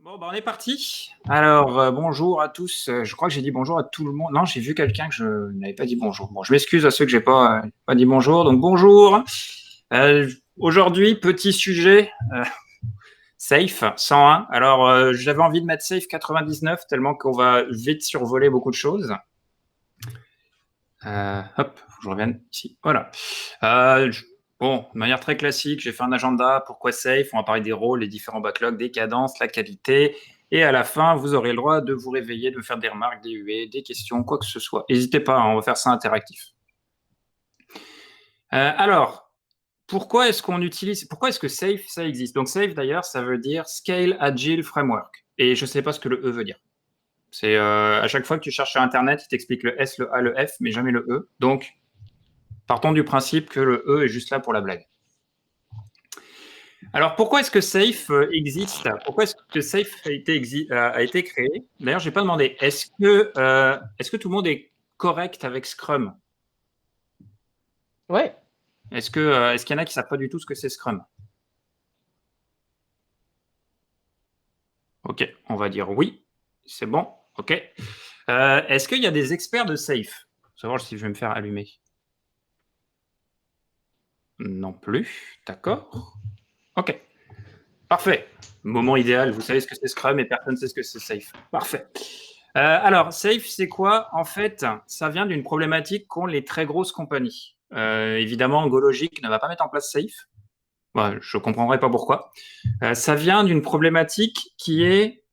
Bon, bah, on est parti. Alors, bonjour à tous. Je crois que j'ai dit bonjour à tout le monde. Non, j'ai vu quelqu'un que je n'avais pas dit bonjour. Bon, je m'excuse à ceux que j'ai pas dit bonjour. Donc, bonjour. Aujourd'hui, petit sujet, Safe 101. Alors, j'avais envie de mettre Safe 99 tellement qu'on va vite survoler beaucoup de choses. Hop, faut que je revienne ici. Voilà. Bon, de manière très classique, j'ai fait un agenda. Pourquoi Safe? On va parler des rôles, les différents backlogs, des cadences, la qualité. Et à la fin, vous aurez le droit de vous réveiller, de me faire des remarques, des huées, des questions, quoi que ce soit. N'hésitez pas, hein, on va faire ça interactif. Alors, pourquoi est-ce que Safe, ça existe? Donc Safe, d'ailleurs, ça veut dire Scale Agile Framework. Et je ne sais pas ce que le E veut dire. C'est à chaque fois que tu cherches sur Internet, il t'explique le S, le A, le F, mais jamais le E. Donc, partons du principe que le E est juste là pour la blague. Alors, pourquoi est-ce que Safe existe? Pourquoi est-ce que Safe a été créé? D'ailleurs, je n'ai pas demandé. Est-ce que tout le monde est correct avec Scrum? Ouais. Est-ce qu'il y en a qui ne savent pas du tout ce que c'est Scrum? Ok, on va dire oui. C'est bon. Ok. Est-ce qu'il y a des experts de Safe? Savoir si je vais me faire allumer. Non plus. D'accord. Ok. Parfait. Moment idéal. Vous savez ce que c'est Scrum et personne ne sait ce que c'est Safe. Parfait. Alors, Safe, c'est quoi? En fait, ça vient d'une problématique qu'ont les très grosses compagnies. Évidemment, GoLogic ne va pas mettre en place Safe. Je ne comprendrai pas pourquoi. Ça vient d'une problématique qui est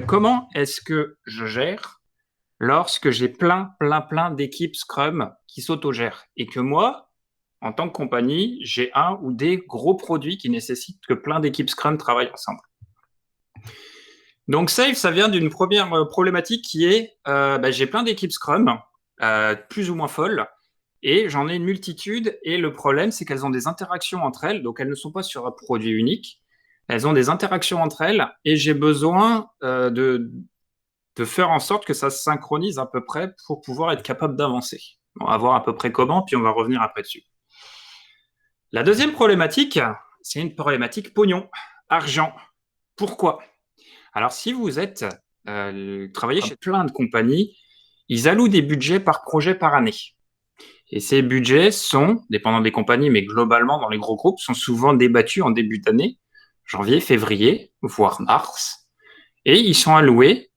comment est-ce que je gère lorsque j'ai plein d'équipes Scrum qui s'autogèrent et que moi, en tant que compagnie, j'ai un ou des gros produits qui nécessitent que plein d'équipes Scrum travaillent ensemble. Donc Safe, ça vient d'une première problématique qui est j'ai plein d'équipes Scrum, plus ou moins folles, et j'en ai une multitude, et le problème, c'est qu'elles ont des interactions entre elles, donc elles ne sont pas sur un produit unique, elles ont des interactions entre elles, et j'ai besoin de faire en sorte que ça se synchronise à peu près pour pouvoir être capable d'avancer. On va voir à peu près comment, puis on va revenir après dessus. La deuxième problématique, c'est une problématique pognon, argent. Pourquoi? Alors, si vous travaillez chez plein de compagnies, ils allouent des budgets par projet par année. Et ces budgets sont, dépendant des compagnies, mais globalement dans les gros groupes, sont souvent débattus en début d'année, janvier, février, voire mars, et ils sont alloués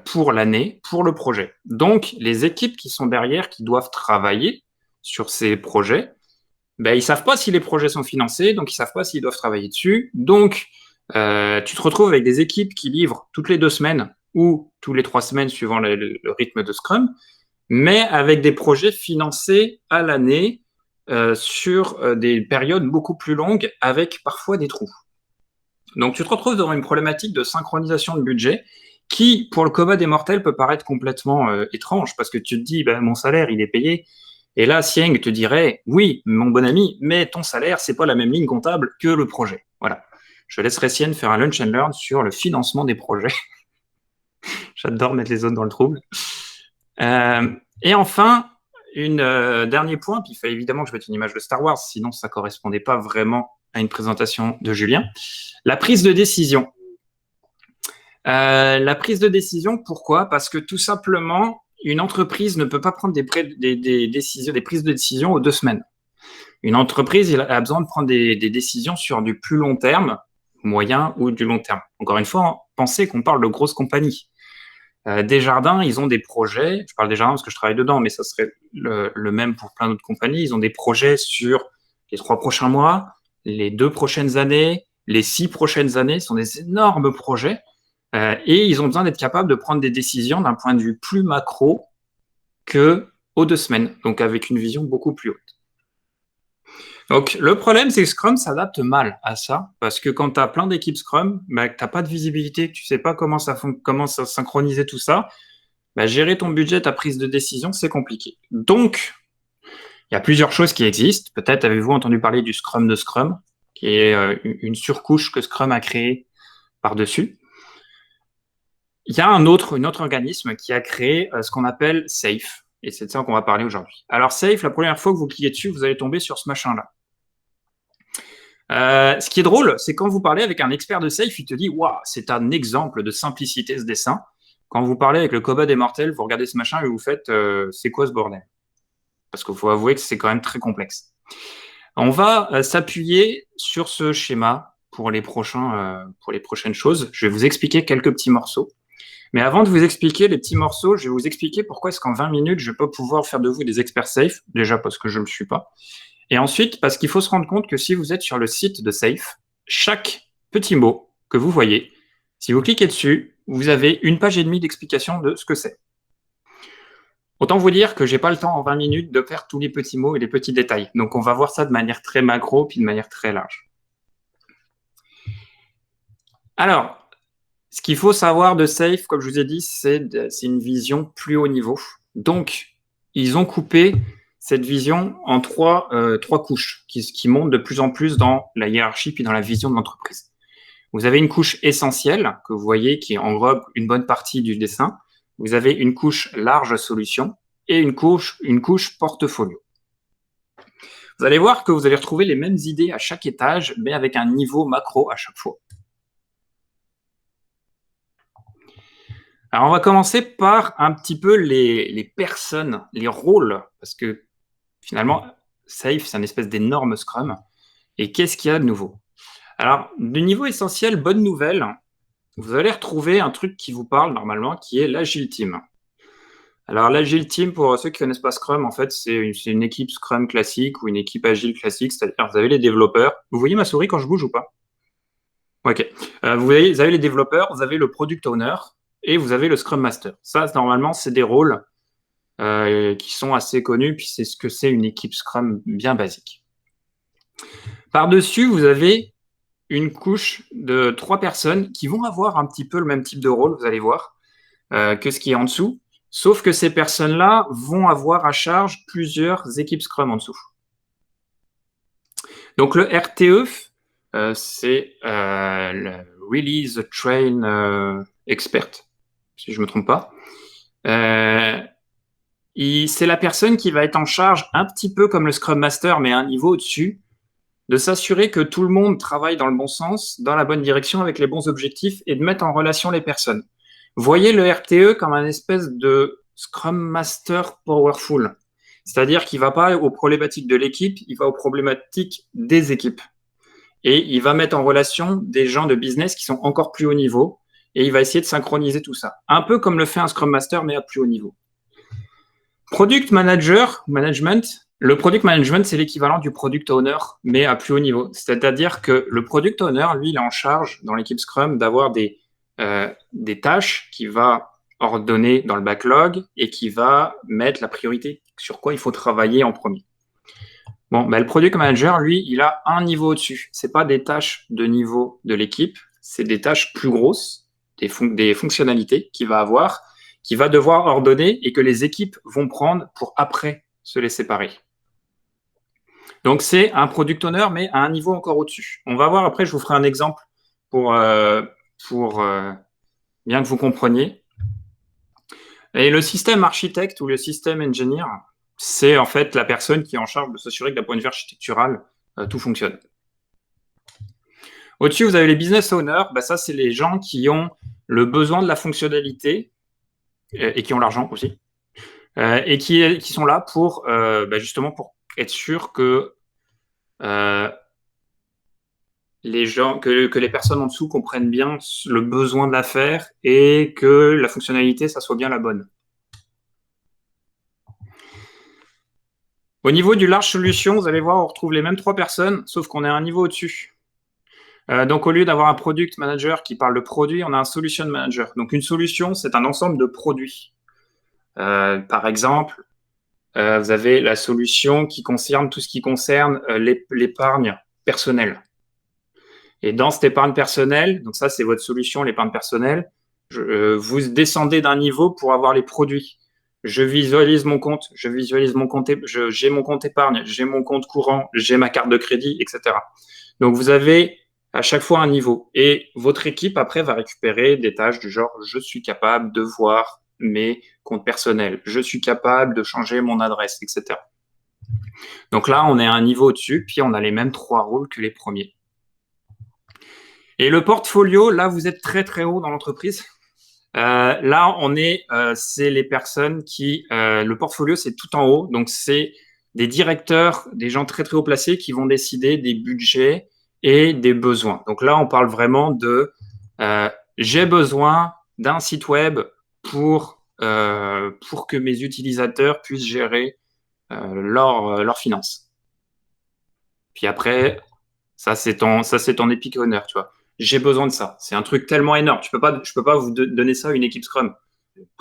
pour l'année, pour le projet. Donc, les équipes qui sont derrière, qui doivent travailler sur ces projets, ils ne savent pas si les projets sont financés, donc ils ne savent pas s'ils doivent travailler dessus. Donc, tu te retrouves avec des équipes qui livrent toutes les 2 semaines ou tous les 3 semaines suivant le rythme de Scrum, mais avec des projets financés à l'année sur des périodes beaucoup plus longues avec parfois des trous. Donc tu te retrouves dans une problématique de synchronisation de budget qui, pour le commun des mortels, peut paraître complètement étrange parce que tu te dis, mon salaire, il est payé. Et là, Sieng te dirait, oui, mon bon ami, mais ton salaire, c'est pas la même ligne comptable que le projet. Voilà. Je laisserai Sieng faire un lunch and learn sur le financement des projets. J'adore mettre les autres dans le trouble. Et enfin, dernier point, puis il fallait évidemment que je mette une image de Star Wars, sinon ça correspondait pas vraiment à une présentation de Julien. La prise de décision. La prise de décision, pourquoi? Parce que tout simplement, une entreprise ne peut pas prendre des prises de décision aux 2 semaines. Une entreprise a besoin de prendre des décisions sur du plus long terme, moyen ou du long terme. Encore une fois, pensez qu'on parle de grosses compagnies. Desjardins, ils ont des projets, je parle Desjardins parce que je travaille dedans, mais ça serait le même pour plein d'autres compagnies. Ils ont des projets sur les 3 prochains mois, les 2 prochaines années, les 6 prochaines années. Ce sont des énormes projets. Et ils ont besoin d'être capables de prendre des décisions d'un point de vue plus macro que aux 2 semaines, donc avec une vision beaucoup plus haute. Donc, le problème, c'est que Scrum s'adapte mal à ça, parce que quand tu as plein d'équipes Scrum, tu n'as pas de visibilité, tu ne sais pas comment ça synchroniser tout ça, gérer ton budget, ta prise de décision, c'est compliqué. Donc, il y a plusieurs choses qui existent. Peut-être avez-vous entendu parler du Scrum de Scrum, qui est une surcouche que Scrum a créée par-dessus. Il y a un autre organisme qui a créé ce qu'on appelle Safe, et c'est de ça qu'on va parler aujourd'hui. Alors Safe, la première fois que vous cliquez dessus, vous allez tomber sur ce machin-là. Ce qui est drôle, c'est quand vous parlez avec un expert de safe, il te dit waouh, c'est un exemple de simplicité ce dessin. Quand vous parlez avec le Cobalt des Mortels, vous regardez ce machin et vous faites c'est quoi ce bordel? Parce qu'il faut avouer que c'est quand même très complexe. On va s'appuyer sur ce schéma pour les prochaines choses. Je vais vous expliquer quelques petits morceaux. Mais avant de vous expliquer les petits morceaux, je vais vous expliquer pourquoi est-ce qu'en 20 minutes, je ne vais pas pouvoir faire de vous des experts safe. Déjà parce que je ne le suis pas. Et ensuite, parce qu'il faut se rendre compte que si vous êtes sur le site de Safe, chaque petit mot que vous voyez, si vous cliquez dessus, vous avez une page et demie d'explication de ce que c'est. Autant vous dire que j'ai pas le temps en 20 minutes de faire tous les petits mots et les petits détails. Donc on va voir ça de manière très macro puis de manière très large. Alors, ce qu'il faut savoir de Safe, comme je vous ai dit, c'est une vision plus haut niveau. Donc, ils ont coupé cette vision en trois couches qui montent de plus en plus dans la hiérarchie puis dans la vision de l'entreprise. Vous avez une couche essentielle que vous voyez qui englobe une bonne partie du dessin. Vous avez une couche large solution et une couche portfolio. Vous allez voir que vous allez retrouver les mêmes idées à chaque étage, mais avec un niveau macro à chaque fois. Alors, on va commencer par un petit peu les personnes, les rôles, parce que finalement, Safe, c'est une espèce d'énorme Scrum. Et qu'est-ce qu'il y a de nouveau? Alors, du niveau essentiel, bonne nouvelle, vous allez retrouver un truc qui vous parle normalement, qui est l'Agile Team. Alors, l'Agile Team, pour ceux qui ne connaissent pas Scrum, en fait, c'est une équipe Scrum classique ou une équipe Agile classique, c'est-à-dire vous avez les développeurs. Vous voyez ma souris quand je bouge ou pas? Ok. Vous avez les développeurs, vous avez le Product Owner et vous avez le Scrum Master. Ça, normalement, c'est des rôles qui sont assez connus, puis c'est ce que c'est une équipe Scrum bien basique. Par-dessus, vous avez une couche de 3 personnes qui vont avoir un petit peu le même type de rôle, vous allez voir, que ce qui est en dessous, sauf que ces personnes-là vont avoir à charge plusieurs équipes Scrum en dessous. Donc le RTE, c'est le Release Train Expert, si je ne me trompe pas. C'est la personne qui va être en charge, un petit peu comme le Scrum Master, mais à un niveau au-dessus, de s'assurer que tout le monde travaille dans le bon sens, dans la bonne direction, avec les bons objectifs, et de mettre en relation les personnes. Voyez le RTE comme un espèce de Scrum Master powerful. C'est-à-dire qu'il ne va pas aux problématiques de l'équipe, il va aux problématiques des équipes. Et il va mettre en relation des gens de business qui sont encore plus haut niveau, et il va essayer de synchroniser tout ça. Un peu comme le fait un Scrum Master, mais à plus haut niveau. Product Management, le Product Management, c'est l'équivalent du Product Owner, mais à plus haut niveau. C'est-à-dire que le Product Owner, lui, il est en charge dans l'équipe Scrum d'avoir des tâches qu'il va ordonner dans le backlog et qui va mettre la priorité sur quoi il faut travailler en premier. Bon, ben, le Product Manager, lui, il a un niveau au-dessus. Ce n'est pas des tâches de niveau de l'équipe, c'est des tâches plus grosses, des fonctionnalités qu'il va avoir, qui va devoir ordonner et que les équipes vont prendre pour après se les séparer. Donc, c'est un product owner, mais à un niveau encore au-dessus. On va voir après, je vous ferai un exemple pour bien que vous compreniez. Et le système architecte ou le système engineer, c'est en fait la personne qui est en charge de s'assurer que d'un point de vue architectural, tout fonctionne. Au-dessus, vous avez les business owners. Ben, ça, c'est les gens qui ont le besoin de la fonctionnalité et qui ont l'argent aussi. Et qui sont là pour justement pour être sûr que les personnes en dessous comprennent bien le besoin de l'affaire et que la fonctionnalité, ça soit bien la bonne. Au niveau du large solution, vous allez voir, on retrouve les mêmes 3 personnes, sauf qu'on est à un niveau au-dessus. Donc, au lieu d'avoir un product manager qui parle de produit, on a un solution manager. Donc, une solution, c'est un ensemble de produits. Par exemple, vous avez la solution qui concerne tout ce qui concerne l'épargne personnelle. Et dans cette épargne personnelle, donc ça, c'est votre solution, l'épargne personnelle, vous descendez d'un niveau pour avoir les produits. Je visualise mon compte, j'ai mon compte épargne, j'ai mon compte courant, j'ai ma carte de crédit, etc. Donc, vous avez à chaque fois un niveau. Et votre équipe, après, va récupérer des tâches du genre, je suis capable de voir mes comptes personnels, je suis capable de changer mon adresse, etc. Donc là, on est à un niveau au-dessus, puis on a les mêmes 3 rôles que les premiers. Et le portfolio, là, vous êtes très, très haut dans l'entreprise. Là, c'est les personnes le portfolio, c'est tout en haut. Donc, c'est des directeurs, des gens très, très haut placés qui vont décider des budgets et des besoins. Donc là, on parle vraiment j'ai besoin d'un site web pour que mes utilisateurs puissent gérer leurs finances. Puis après, ça, c'est ton Epic Owner, tu vois. J'ai besoin de ça. C'est un truc tellement énorme. Je peux pas vous donner ça à une équipe Scrum.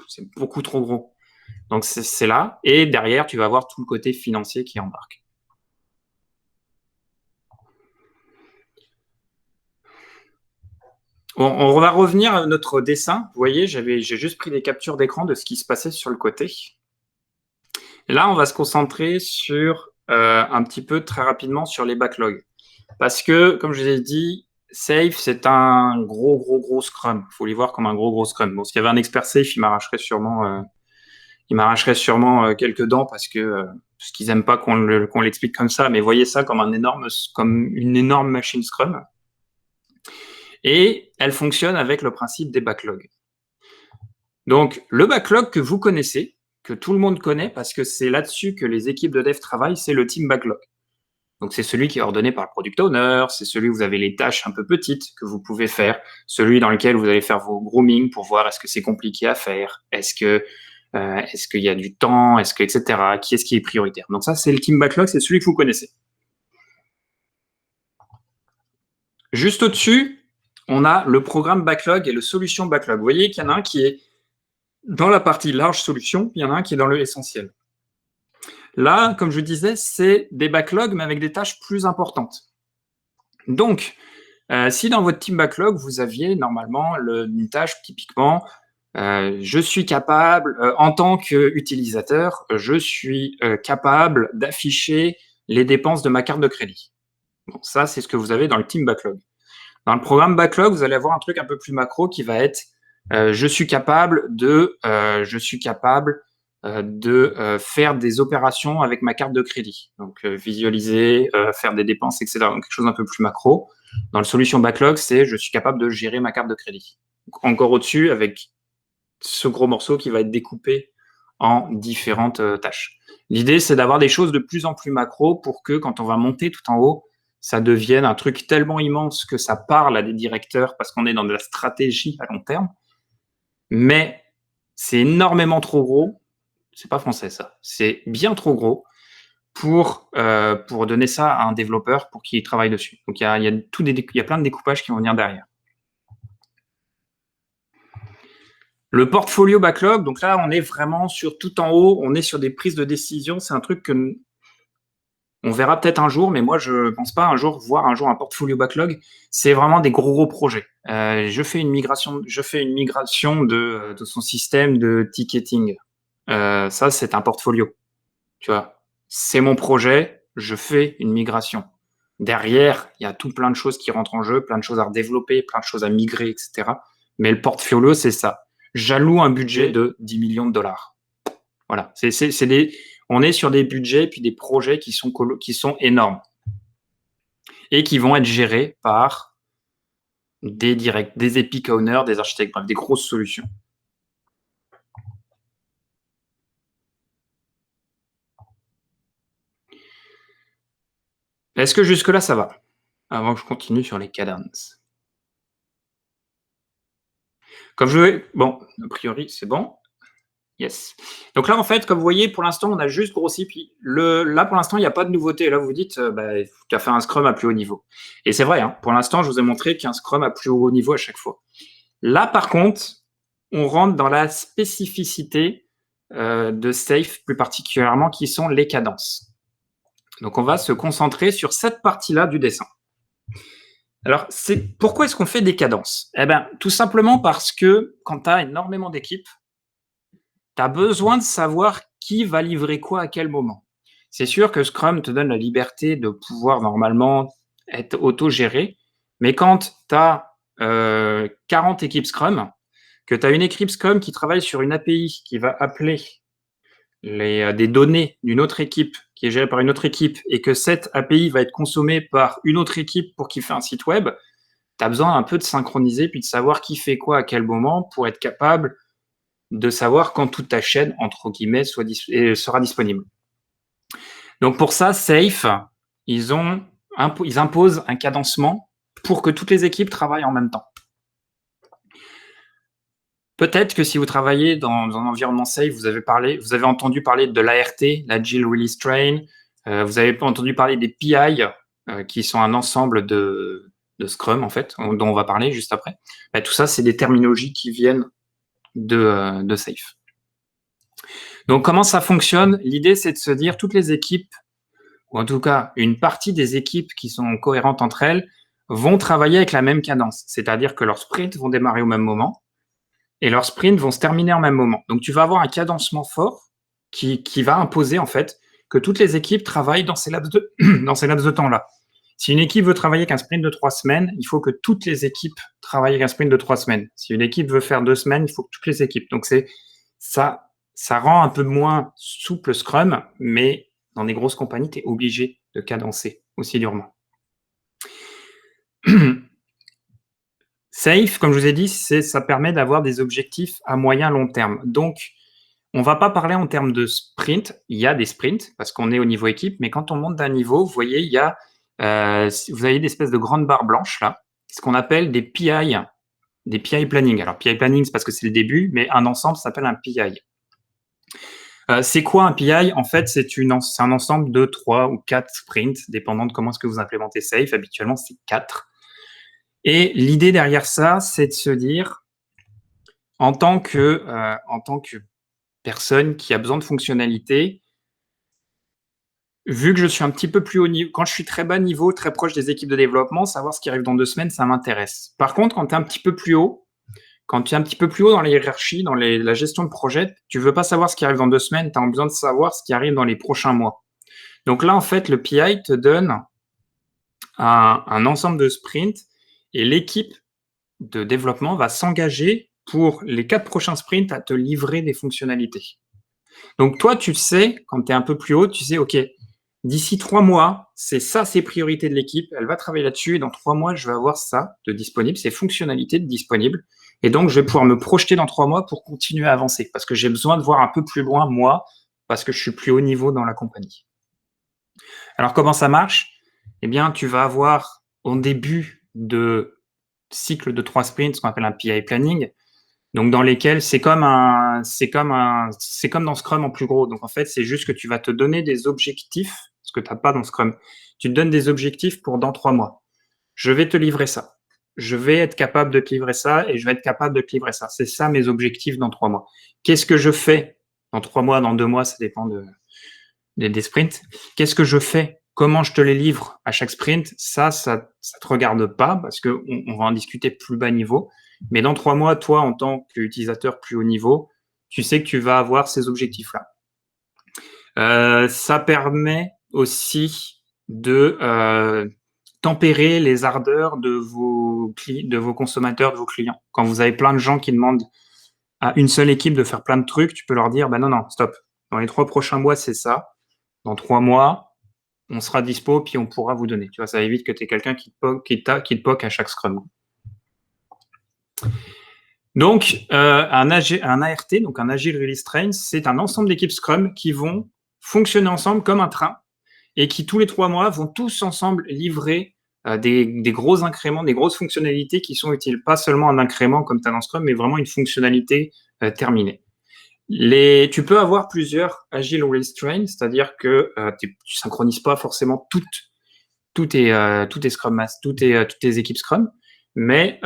C'est beaucoup trop gros. Donc, c'est là. Et derrière, tu vas avoir tout le côté financier qui embarque. On va revenir à notre dessin. Vous voyez, j'ai juste pris des captures d'écran de ce qui se passait sur le côté. Et là, on va se concentrer sur un petit peu très rapidement sur les backlogs. Parce que, comme je vous ai dit, Safe, c'est un gros Scrum. Il faut les voir comme un gros Scrum. Bon, s'il y avait un expert Safe, il m'arracherait sûrement quelques dents parce qu'ils aiment pas qu'on l'explique comme ça. Mais voyez ça comme comme une énorme machine Scrum. Et elle fonctionne avec le principe des backlogs. Donc, le backlog que vous connaissez, que tout le monde connaît, parce que c'est là-dessus que les équipes de dev travaillent, c'est le team backlog. Donc, c'est celui qui est ordonné par le product owner, c'est celui où vous avez les tâches un peu petites que vous pouvez faire, celui dans lequel vous allez faire vos grooming pour voir est-ce que c'est compliqué à faire, est-ce qu'il y a du temps, etc. Qui est-ce qui est prioritaire. Donc ça, c'est le team backlog, c'est celui que vous connaissez. Juste au-dessus, on a le programme backlog et le solution backlog. Vous voyez qu'il y en a un qui est dans la partie large solution, il y en a un qui est dans le essentiel. Là, comme je disais, c'est des backlogs, mais avec des tâches plus importantes. Donc, si dans votre team backlog, vous aviez normalement une tâche typiquement, je suis capable, en tant qu'utilisateur, je suis capable d'afficher les dépenses de ma carte de crédit. Bon, ça, c'est ce que vous avez dans le team backlog. Dans le programme backlog, vous allez avoir un truc un peu plus macro qui va être je suis capable de faire des opérations avec ma carte de crédit. Donc, visualiser, faire des dépenses, etc. Donc, quelque chose d'un peu plus macro. Dans le solution backlog, c'est je suis capable de gérer ma carte de crédit. Donc, encore au-dessus, avec ce gros morceau qui va être découpé en différentes tâches. L'idée, c'est d'avoir des choses de plus en plus macro pour que quand on va monter tout en haut, ça devienne un truc tellement immense que ça parle à des directeurs parce qu'on est dans de la stratégie à long terme. Mais c'est énormément trop gros. C'est pas français, ça. C'est bien trop gros pour donner ça à un développeur pour qu'il travaille dessus. Donc, il y a plein de découpages qui vont venir derrière. Le portfolio backlog, donc là, on est vraiment sur tout en haut, on est sur des prises de décision. C'est un truc que on verra peut-être un jour, mais moi, je ne pense pas voir un jour un portfolio backlog. C'est vraiment des gros projets. Je fais une migration de son système de ticketing. Ça, c'est un portfolio. Tu vois, c'est mon projet, je fais une migration. Derrière, il y a tout plein de choses qui rentrent en jeu, plein de choses à redévelopper, plein de choses à migrer, etc. Mais le portfolio, c'est ça. J'alloue un budget de 10 millions de dollars. Voilà, on est sur des budgets puis des projets qui sont énormes et qui vont être gérés par des epic owners, des architectes, bref, des grosses solutions. Est-ce que jusque-là, ça va? Avant que je continue sur les cadences. Bon, a priori, c'est bon. Yes. Donc là, en fait, comme vous voyez, pour l'instant, on a juste grossi. Puis là, pour l'instant, il n'y a pas de nouveauté. Là, vous dites, tu as fait un Scrum à plus haut niveau. Et c'est vrai, hein, pour l'instant, je vous ai montré qu'un Scrum à plus haut niveau à chaque fois. Là, par contre, on rentre dans la spécificité de Safe, plus particulièrement, qui sont les cadences. Donc, on va se concentrer sur cette partie-là du dessin. Alors, pourquoi est-ce qu'on fait des cadences? Eh bien, tout simplement parce que quand tu as énormément d'équipes, tu as besoin de savoir qui va livrer quoi à quel moment. C'est sûr que Scrum te donne la liberté de pouvoir normalement être autogéré, mais quand tu as 40 équipes Scrum, que tu as une équipe Scrum qui travaille sur une API qui va appeler des données d'une autre équipe qui est gérée par une autre équipe et que cette API va être consommée par une autre équipe pour qu'il fasse un site web, tu as besoin un peu de synchroniser, puis de savoir qui fait quoi à quel moment pour être capable de savoir quand toute ta chaîne, entre guillemets, sera disponible. Donc pour ça, Safe, ils imposent un cadencement pour que toutes les équipes travaillent en même temps. Peut-être que si vous travaillez dans un environnement Safe, vous avez entendu parler de l'ART, l'Agile Release Train, vous avez entendu parler des PI, qui sont un ensemble de Scrum, en fait, dont on va parler juste après. Tout ça, c'est des terminologies qui viennent de Safe. Donc, comment ça fonctionne? L'idée, c'est de se dire toutes les équipes, ou en tout cas une partie des équipes qui sont cohérentes entre elles, vont travailler avec la même cadence. C'est-à-dire que leurs sprints vont démarrer au même moment et leurs sprints vont se terminer au même moment. Donc, tu vas avoir un cadencement fort qui va imposer, en fait, que toutes les équipes travaillent dans ces laps de temps-là. Si une équipe veut travailler avec un sprint de 3 semaines, il faut que toutes les équipes travaillent avec un sprint de 3 semaines. Si une équipe veut faire 2 semaines, il faut que toutes les équipes. Donc, ça rend un peu moins souple Scrum, mais dans des grosses compagnies, tu es obligé de cadencer aussi durement. Safe, comme je vous ai dit, ça permet d'avoir des objectifs à moyen long terme. Donc, on ne va pas parler en termes de sprint. Il y a des sprints parce qu'on est au niveau équipe, mais quand on monte d'un niveau, vous voyez, il y a, vous avez des espèces de grandes barres blanches là, ce qu'on appelle des PI planning. Alors, PI planning, c'est parce que c'est le début, mais un ensemble s'appelle un PI. C'est quoi un PI? En fait, c'est un ensemble de 3 ou 4 sprints, dépendant de comment est-ce que vous implémentez Safe. Habituellement, c'est 4. Et l'idée derrière ça, c'est de se dire, en tant que personne qui a besoin de fonctionnalités, vu que je suis un petit peu plus haut niveau, quand je suis très bas niveau, très proche des équipes de développement, savoir ce qui arrive dans 2 semaines, ça m'intéresse. Par contre, quand tu es un petit peu plus haut dans la hiérarchie, dans la gestion de projet, tu veux pas savoir ce qui arrive dans 2 semaines, tu as besoin de savoir ce qui arrive dans les prochains mois. Donc là, en fait, le PI te donne un ensemble de sprints et l'équipe de développement va s'engager pour les 4 prochains sprints à te livrer des fonctionnalités. Donc toi, tu sais, quand tu es un peu plus haut, tu sais, OK, d'ici 3 mois, c'est ça, ces priorités de l'équipe, elle va travailler là-dessus, et dans 3 mois, je vais avoir ça de disponible, ces fonctionnalités de disponibles, et donc je vais pouvoir me projeter dans 3 mois pour continuer à avancer, parce que j'ai besoin de voir un peu plus loin, moi, parce que je suis plus haut niveau dans la compagnie. Alors comment ça marche? Eh bien, tu vas avoir au début de cycle de 3 sprints, ce qu'on appelle un PI planning, donc dans lesquels c'est comme dans Scrum en plus gros. Donc en fait, c'est juste que tu vas te donner des objectifs, ce que tu n'as pas dans Scrum. Tu te donnes des objectifs pour dans 3 mois. Je vais te livrer ça. Je vais être capable de te livrer ça et je vais être capable de te livrer ça. C'est ça mes objectifs dans 3 mois. Qu'est-ce que je fais dans 3 mois, dans 2 mois, ça dépend des sprints. Qu'est-ce que je fais? Comment je te les livre à chaque sprint? Ça te regarde pas parce qu'on va en discuter plus bas niveau. Mais dans 3 mois, toi, en tant qu'utilisateur plus haut niveau, tu sais que tu vas avoir ces objectifs-là. Ça permet aussi de tempérer les ardeurs de vos consommateurs, de vos clients. Quand vous avez plein de gens qui demandent à une seule équipe de faire plein de trucs, tu peux leur dire, non, stop. Dans les 3 prochains mois, c'est ça. Dans 3 mois, on sera dispo, puis on pourra vous donner. Tu vois, ça évite que tu aies quelqu'un qui te poque à chaque scrum. Donc, un ART, donc un Agile Release Train, c'est un ensemble d'équipes Scrum qui vont fonctionner ensemble comme un train et qui, tous les 3 mois, vont tous ensemble livrer des gros incréments, des grosses fonctionnalités qui sont utiles. Pas seulement un incrément comme tu as dans Scrum, mais vraiment une fonctionnalité terminée. Tu peux avoir plusieurs Agile Release Trains, c'est-à-dire que tu synchronises pas forcément toutes tes Scrum toutes tes équipes Scrum, mais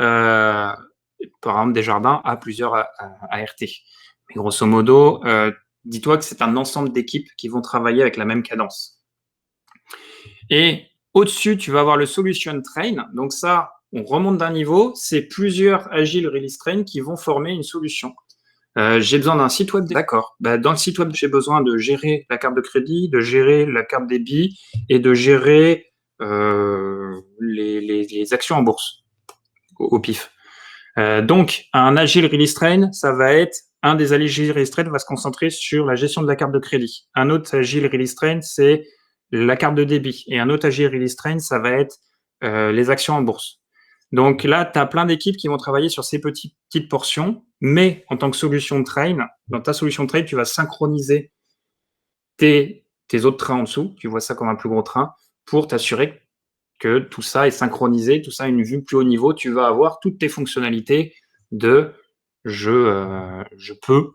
par exemple Desjardins a plusieurs ART. Mais grosso modo, dis-toi que c'est un ensemble d'équipes qui vont travailler avec la même cadence. Et au-dessus, tu vas avoir le Solution Train. Donc ça, on remonte d'un niveau, c'est plusieurs Agile Release Trains qui vont former une solution. J'ai besoin d'un site web. D'accord. Dans le site web, j'ai besoin de gérer la carte de crédit, de gérer la carte débit et de gérer les actions en bourse au pif. Donc, un Agile Release Train, ça va être un des Agile Release Train va se concentrer sur la gestion de la carte de crédit. Un autre Agile Release Train, c'est la carte de débit. Et un autre Agile Release Train, ça va être les actions en bourse. Donc là, tu as plein d'équipes qui vont travailler sur ces petites portions, mais en tant que solution de train, dans ta solution de train, tu vas synchroniser tes autres trains en dessous, tu vois ça comme un plus gros train, pour t'assurer que tout ça est synchronisé, tout ça a une vue plus haut niveau, tu vas avoir toutes tes fonctionnalités de je peux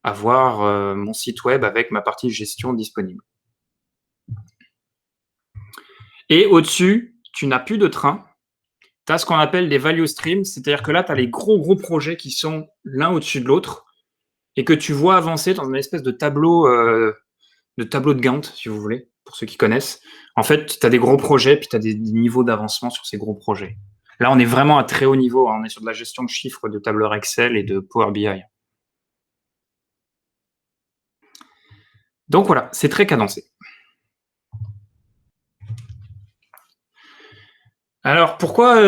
avoir mon site web avec ma partie gestion disponible. Et au-dessus, tu n'as plus de train, tu as ce qu'on appelle des value streams, c'est-à-dire que là, tu as les gros projets qui sont l'un au-dessus de l'autre et que tu vois avancer dans une espèce de tableau de Gantt, si vous voulez, pour ceux qui connaissent. En fait, tu as des gros projets, puis tu as des niveaux d'avancement sur ces gros projets. Là, on est vraiment à très haut niveau. On est sur de la gestion de chiffres, de tableurs Excel et de Power BI. Donc voilà, c'est très cadencé. Alors, pourquoi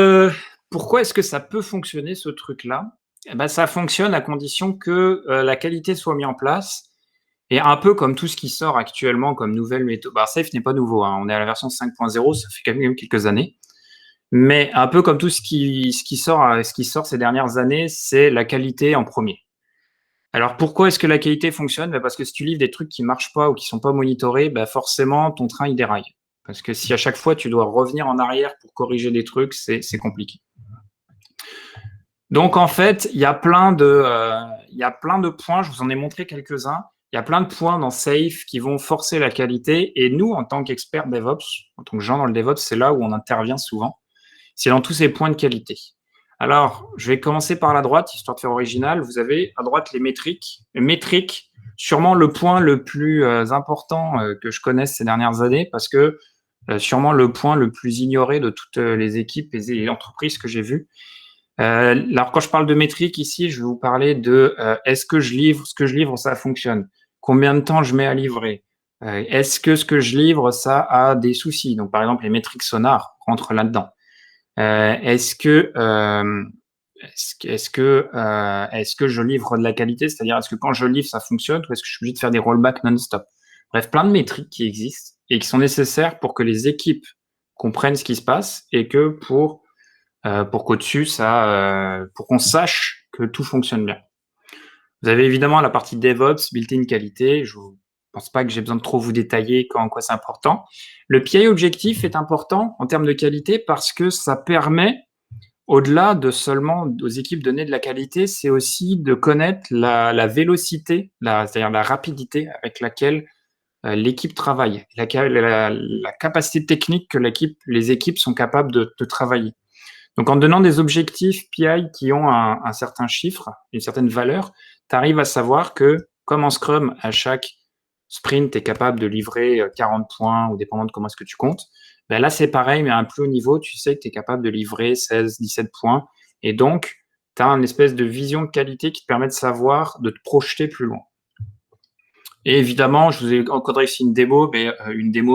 est-ce que ça peut fonctionner, ce truc-là? Ça fonctionne à condition que la qualité soit mise en place. Et un peu comme tout ce qui sort actuellement comme nouvelle méthode. Safe n'est pas nouveau, hein. On est à la version 5.0, ça fait quand même quelques années. Mais un peu comme tout ce qui sort ces dernières années, c'est la qualité en premier. Alors pourquoi est-ce que la qualité fonctionne? Parce que si tu livres des trucs qui marchent pas ou qui sont pas monitorés, forcément ton train il déraille. Parce que si à chaque fois tu dois revenir en arrière pour corriger des trucs, c'est compliqué. Donc en fait, il y a plein de points, je vous en ai montré quelques-uns. Il y a plein de points dans Safe qui vont forcer la qualité. Et nous, en tant qu'experts DevOps, en tant que gens dans le DevOps, c'est là où on intervient souvent. C'est dans tous ces points de qualité. Alors, je vais commencer par la droite, histoire de faire original. Vous avez à droite les métriques. Les métriques, sûrement le point le plus important que je connaisse ces dernières années, parce que sûrement le point le plus ignoré de toutes les équipes et les entreprises que j'ai vues. Alors, quand je parle de métriques ici, je vais vous parler de est-ce que je livre, ce que je livre, ça fonctionne? Combien de temps je mets à livrer? Est-ce que ce que je livre, ça a des soucis? Donc, par exemple, les métriques sonars rentrent là-dedans. Est-ce que je livre de la qualité? C'est-à-dire, est-ce que quand je livre, ça fonctionne ou est-ce que je suis obligé de faire des rollbacks non-stop? Bref, plein de métriques qui existent et qui sont nécessaires pour que les équipes comprennent ce qui se passe et que pour qu'au-dessus, pour qu'on sache que tout fonctionne bien. Vous avez évidemment la partie DevOps, built-in qualité. Je ne pense pas que j'ai besoin de trop vous détailler en quoi c'est important. Le PI objectif est important en termes de qualité parce que ça permet, au-delà de seulement aux équipes donner de la qualité, c'est aussi de connaître la vélocité, c'est-à-dire la rapidité avec laquelle l'équipe travaille, la capacité technique que les équipes sont capables de travailler. Donc, en donnant des objectifs PI qui ont un certain chiffre, une certaine valeur, tu arrives à savoir que, comme en Scrum, à chaque sprint, tu es capable de livrer 40 points, ou dépendant de comment est-ce que tu comptes. Là, c'est pareil, mais à un plus haut niveau, tu sais que tu es capable de livrer 16, 17 points. Et donc, tu as une espèce de vision de qualité qui te permet de savoir, de te projeter plus loin. Et évidemment, je vous ai encodé ici une démo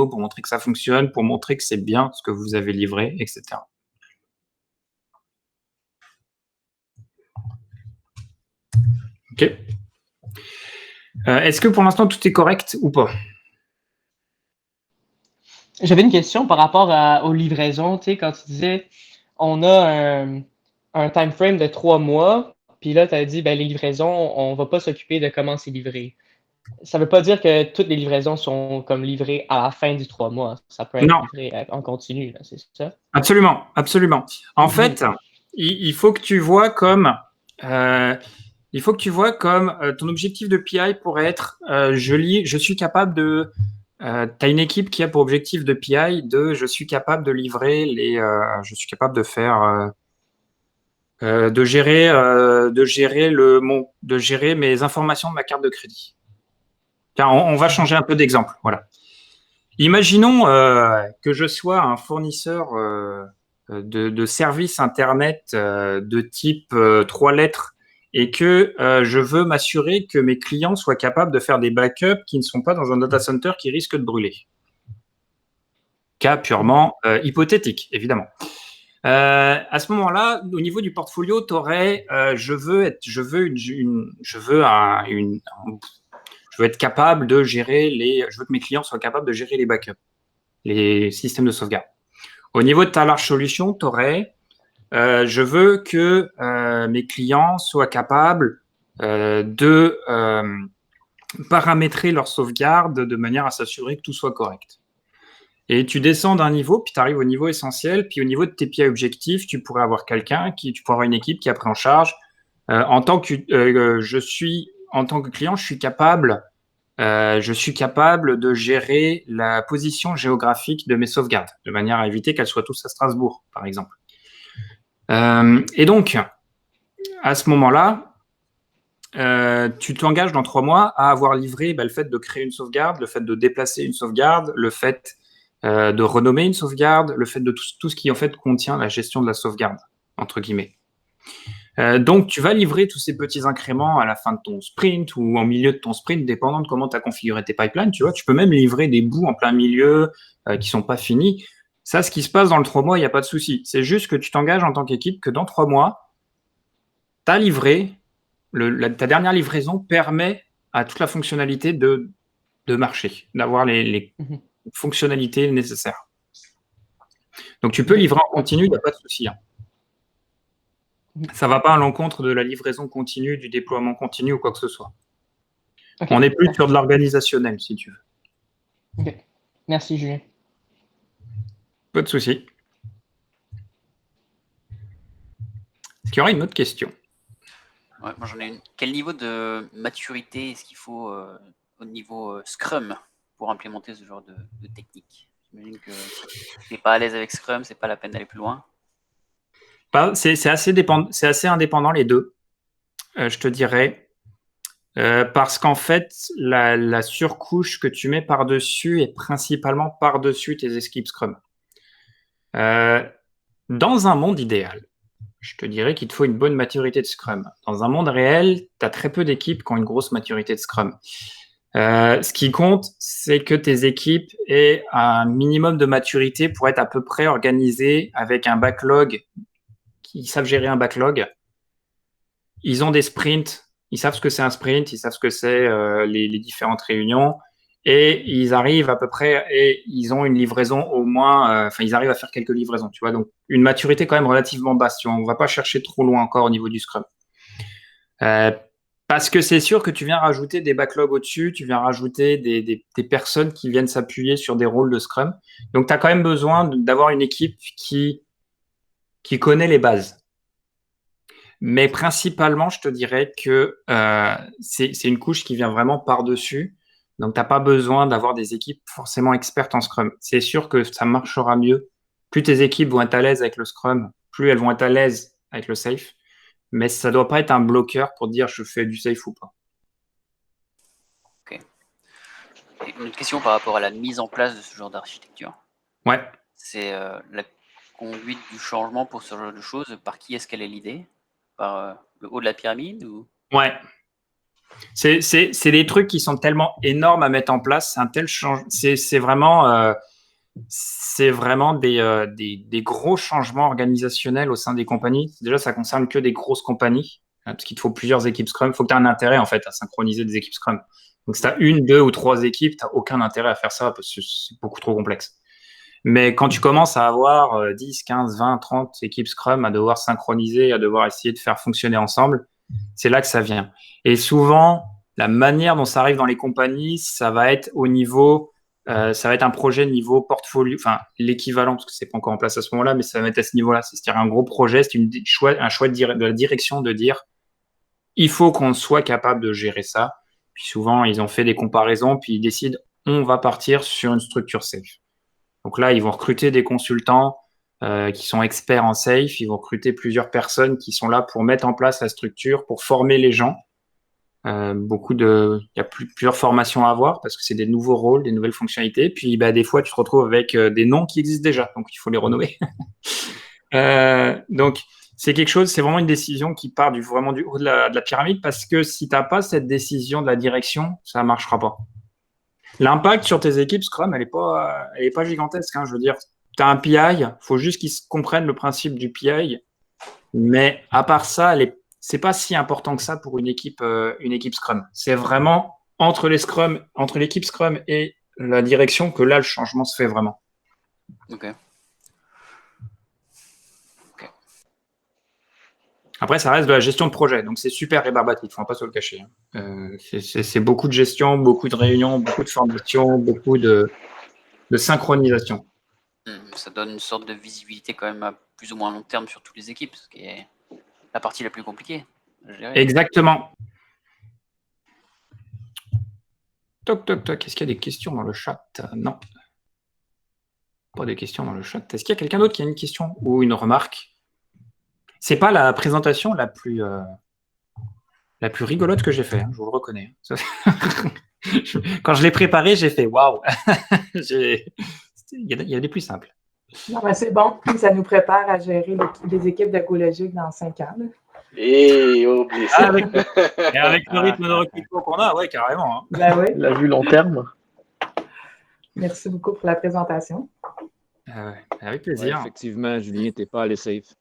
pour montrer que ça fonctionne, pour montrer que c'est bien ce que vous avez livré, etc. OK. Est-ce que pour l'instant, tout est correct ou pas? J'avais une question par rapport aux livraisons. Tu sais, quand tu disais, on a un time frame de 3 mois, puis là, tu as dit, les livraisons, on va pas s'occuper de comment c'est livré. Ça veut pas dire que toutes les livraisons sont comme livrées à la fin du 3 mois. Ça peut être livré en continu, c'est ça? Absolument, absolument. En fait, il faut que tu vois comme ton objectif de PI pourrait être je suis capable de. Tu as une équipe qui a pour objectif de PI je suis capable de livrer je suis capable de faire de gérer mes informations de ma carte de crédit. On va changer un peu d'exemple. Voilà. Imaginons que je sois un fournisseur de services Internet de type 3 lettres et que je veux m'assurer que mes clients soient capables de faire des backups qui ne sont pas dans un data center qui risque de brûler. Cas purement hypothétique, évidemment. À ce moment-là, au niveau du portfolio, tu aurais je veux être capable de gérer je veux que mes clients soient capables de gérer les backups, les systèmes de sauvegarde. Au niveau de ta large solution, tu aurais je veux que mes clients soient capables de paramétrer leur sauvegarde de manière à s'assurer que tout soit correct. Et tu descends d'un niveau, puis tu arrives au niveau essentiel, puis au niveau de tes PI objectifs, tu pourrais avoir tu pourrais avoir une équipe qui a pris en charge. En tant que client, je suis capable de gérer la position géographique de mes sauvegardes, de manière à éviter qu'elles soient tous à Strasbourg, par exemple. Et donc, à ce moment-là, tu t'engages dans 3 mois à avoir livré le fait de créer une sauvegarde, le fait de déplacer une sauvegarde, le fait de renommer une sauvegarde, le fait de tout ce qui en fait contient la gestion de la sauvegarde, entre guillemets. Donc, tu vas livrer tous ces petits incréments à la fin de ton sprint ou en milieu de ton sprint, dépendant de comment tu as configuré tes pipelines. Tu vois, tu peux même livrer des bouts en plein milieu qui sont pas finis. Ça, ce qui se passe dans le 3 mois, il n'y a pas de souci. C'est juste que tu t'engages en tant qu'équipe que dans 3 mois, tu as livré, ta dernière livraison permet à toute la fonctionnalité de marcher, d'avoir les fonctionnalités nécessaires. Donc, tu peux livrer en continu, il n'y a pas de souci. Ça ne va pas à l'encontre de la livraison continue, du déploiement continu ou quoi que ce soit. Okay. On est plus sur de l'organisationnel, si tu veux. Ok. Merci, Julien. Pas de souci. Est-ce qu'il y aura une autre question? Ouais, moi j'en ai une. Quel niveau de maturité est-ce qu'il faut au niveau Scrum pour implémenter ce genre de technique? J'imagine que si tu n'es pas à l'aise avec Scrum, c'est pas la peine d'aller plus loin. C'est assez indépendant les deux, je te dirais. Parce qu'en fait, la surcouche que tu mets par-dessus est principalement par-dessus tes équipes Scrum. Dans un monde idéal, je te dirais qu'il te faut une bonne maturité de Scrum. Dans un monde réel, tu as très peu d'équipes qui ont une grosse maturité de Scrum. Ce qui compte, c'est que tes équipes aient un minimum de maturité pour être à peu près organisées avec un backlog. Ils savent gérer un backlog. Ils ont des sprints. Ils savent ce que c'est un sprint. Ils savent ce que c'est les différentes réunions. Et ils arrivent à peu près, et ils ont une livraison au moins, ils arrivent à faire quelques livraisons, tu vois. Donc, une maturité quand même relativement basse. Tu vois, on ne va pas chercher trop loin encore au niveau du Scrum. Parce que c'est sûr que tu viens rajouter des backlogs au-dessus, tu viens rajouter des personnes qui viennent s'appuyer sur des rôles de Scrum. Donc, tu as quand même besoin d'avoir une équipe qui connaît les bases. Mais principalement, je te dirais que c'est une couche qui vient vraiment par-dessus. Donc, tu n'as pas besoin d'avoir des équipes forcément expertes en Scrum. C'est sûr que ça marchera mieux. Plus tes équipes vont être à l'aise avec le Scrum, plus elles vont être à l'aise avec le Safe. Mais ça ne doit pas être un bloqueur pour dire je fais du Safe ou pas. Ok. Et une question par rapport à la mise en place de ce genre d'architecture. Ouais. C'est la conduite du changement pour ce genre de choses. Par qui est-ce qu'elle est l'idée? Par le haut de la pyramide ou... Ouais. C'est des trucs qui sont tellement énormes à mettre en place. C'est vraiment, des gros changements organisationnels au sein des compagnies. Déjà, ça concerne que des grosses compagnies, parce qu'il te faut plusieurs équipes Scrum. Il faut que tu aies un intérêt en fait à synchroniser des équipes Scrum. Donc, si tu as 1, 2 ou 3 équipes, tu n'as aucun intérêt à faire ça parce que c'est beaucoup trop complexe. Mais quand tu commences à avoir 10, 15, 20, 30 équipes Scrum à devoir synchroniser, à devoir essayer de faire fonctionner ensemble, c'est là que ça vient. Et souvent, la manière dont ça arrive dans les compagnies, ça va être au niveau, ça va être un projet niveau portfolio, enfin l'équivalent, parce que c'est pas encore en place à ce moment-là, mais ça va être à ce niveau-là. C'est-à-dire un gros projet, c'est un choix de la direction de dire, il faut qu'on soit capable de gérer ça. Puis souvent, ils ont fait des comparaisons, puis ils décident, on va partir sur une structure safe. Donc là, ils vont recruter des consultants qui sont experts en safe. Ils vont recruter plusieurs personnes qui sont là pour mettre en place la structure, pour former les gens. Il y a plusieurs formations à avoir parce que c'est des nouveaux rôles, des nouvelles fonctionnalités. Puis des fois, tu te retrouves avec des noms qui existent déjà, donc il faut les renommer. Donc c'est quelque chose, c'est vraiment une décision qui part vraiment du haut de la pyramide parce que si tu n'as pas cette décision de la direction, ça ne marchera pas. L'impact sur tes équipes Scrum, elle est pas gigantesque. Je veux dire, tu as un PI, il faut juste qu'ils comprennent le principe du PI. Mais à part ça, c'est pas si important que ça pour une équipe Scrum. C'est vraiment entre l'équipe Scrum et la direction que là, le changement se fait vraiment. Ok. Après, ça reste de la gestion de projet, donc c'est super rébarbatif, il ne faut pas se le cacher. C'est beaucoup de gestion, beaucoup de réunions, beaucoup de formation, beaucoup de synchronisation. Ça donne une sorte de visibilité quand même à plus ou moins long terme sur toutes les équipes, ce qui est la partie la plus compliquée à gérer. Exactement. Toc, toc, toc. Est-ce qu'il y a des questions dans le chat? Non. Pas des questions dans le chat. Est-ce qu'il y a quelqu'un d'autre qui a une question ou une remarque? C'est pas la présentation la plus rigolote que j'ai fait, hein, je vous le reconnais. Quand je l'ai préparé, j'ai fait waouh. Il y a des plus simples. Non, mais c'est bon, ça nous prépare à gérer les équipes d'écologique dans 5 ans. Là. Et oublie ça. Avec le rythme de recrutement qu'on a, ouais, carrément. Hein. Ben oui. La vue long terme. Merci beaucoup pour la présentation. Avec plaisir. Ouais, effectivement, Julien, t'es pas allé safe.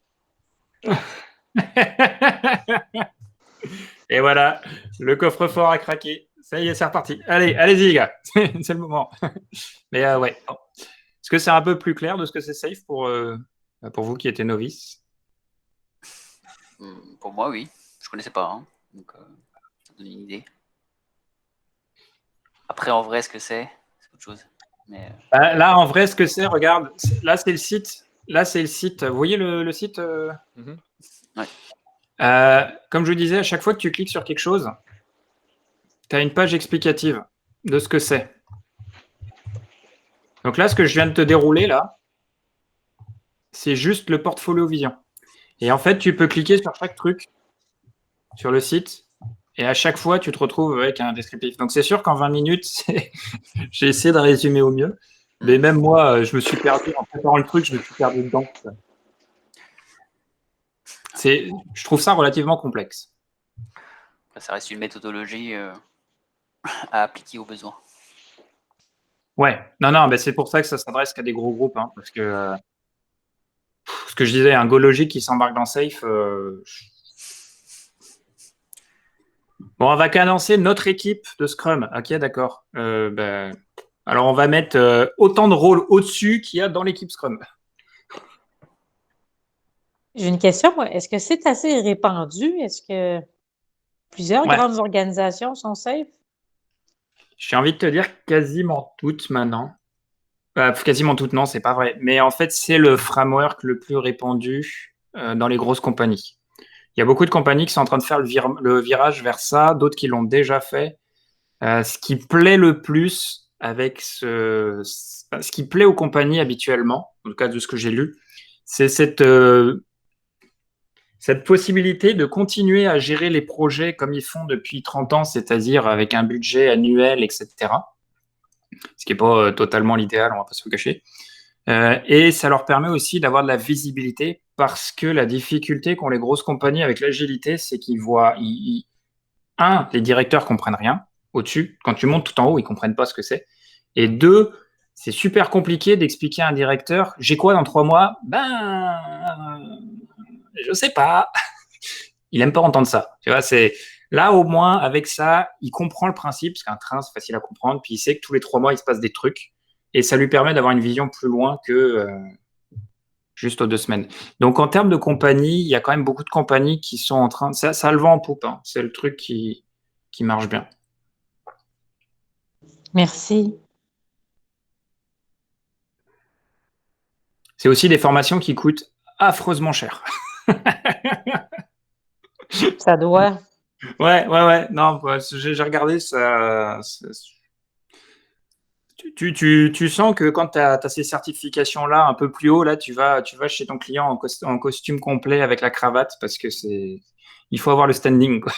Et voilà, le coffre-fort a craqué. Ça y est, c'est reparti. Allez-y, les gars. C'est le moment. Mais ouais. Est-ce que c'est un peu plus clair de ce que c'est safe pour vous qui étiez novices? Pour moi, oui. Je connaissais pas. Hein. Donc, ça donne une idée. Après, en vrai, ce que c'est autre chose. Mais... Là, en vrai, ce que c'est, regarde, là, c'est le site. Là, c'est le site. Vous voyez le site Ouais. Comme je vous disais, à chaque fois que tu cliques sur quelque chose, tu as une page explicative de ce que c'est. Donc là, ce que je viens de te dérouler, là, c'est juste le portfolio Vision. Et en fait, tu peux cliquer sur chaque truc sur le site et à chaque fois, tu te retrouves avec un descriptif. Donc, c'est sûr qu'en 20 minutes, j'ai essayé de résumer au mieux. Mais même moi, je me suis perdu en préparant le truc, je me suis perdu dedans. Je trouve ça relativement complexe. Ça reste une méthodologie à appliquer aux besoins. Ouais, non, mais c'est pour ça que ça s'adresse qu'à des gros groupes, hein, parce que ce que je disais, un Go logique qui s'embarque dans Safe. Bon, on va cadencer notre équipe de Scrum. Ok, d'accord. Alors, on va mettre autant de rôles au-dessus qu'il y a dans l'équipe Scrum. J'ai une question, moi. Est-ce que c'est assez répandu? Est-ce que plusieurs grandes organisations sont safe? J'ai envie de te dire quasiment toutes maintenant. Quasiment toutes, non, c'est pas vrai. Mais en fait, c'est le framework le plus répandu dans les grosses compagnies. Il y a beaucoup de compagnies qui sont en train de faire le virage vers ça, d'autres qui l'ont déjà fait. Ce qui plaît le plus avec ce qui plaît aux compagnies habituellement, en tout cas de ce que j'ai lu, c'est cette possibilité de continuer à gérer les projets comme ils font depuis 30 ans, c'est-à-dire avec un budget annuel, etc. Ce qui n'est pas totalement l'idéal, on ne va pas se le cacher. Et ça leur permet aussi d'avoir de la visibilité parce que la difficulté qu'ont les grosses compagnies avec l'agilité, c'est qu'ils voient, les directeurs ne comprennent rien au-dessus. Quand tu montes tout en haut, ils ne comprennent pas ce que c'est. Et 2, c'est super compliqué d'expliquer à un directeur, j'ai quoi dans 3 mois? Je sais pas. Il n'aime pas entendre ça. Tu vois, c'est là au moins avec ça, il comprend le principe parce qu'un train c'est facile à comprendre. Puis il sait que tous les 3 mois il se passe des trucs et ça lui permet d'avoir une vision plus loin que juste aux 2 semaines. Donc en termes de compagnie, il y a quand même beaucoup de compagnies qui sont en train. Ça le vend en poupe. Hein. C'est le truc qui marche bien. Merci. C'est aussi des formations qui coûtent affreusement cher. Ça doit. Ouais. Non, j'ai regardé ça. Tu sens que quand tu as ces certifications-là un peu plus haut, là, tu vas chez ton client en costume complet avec la cravate parce que il faut avoir le standing, quoi.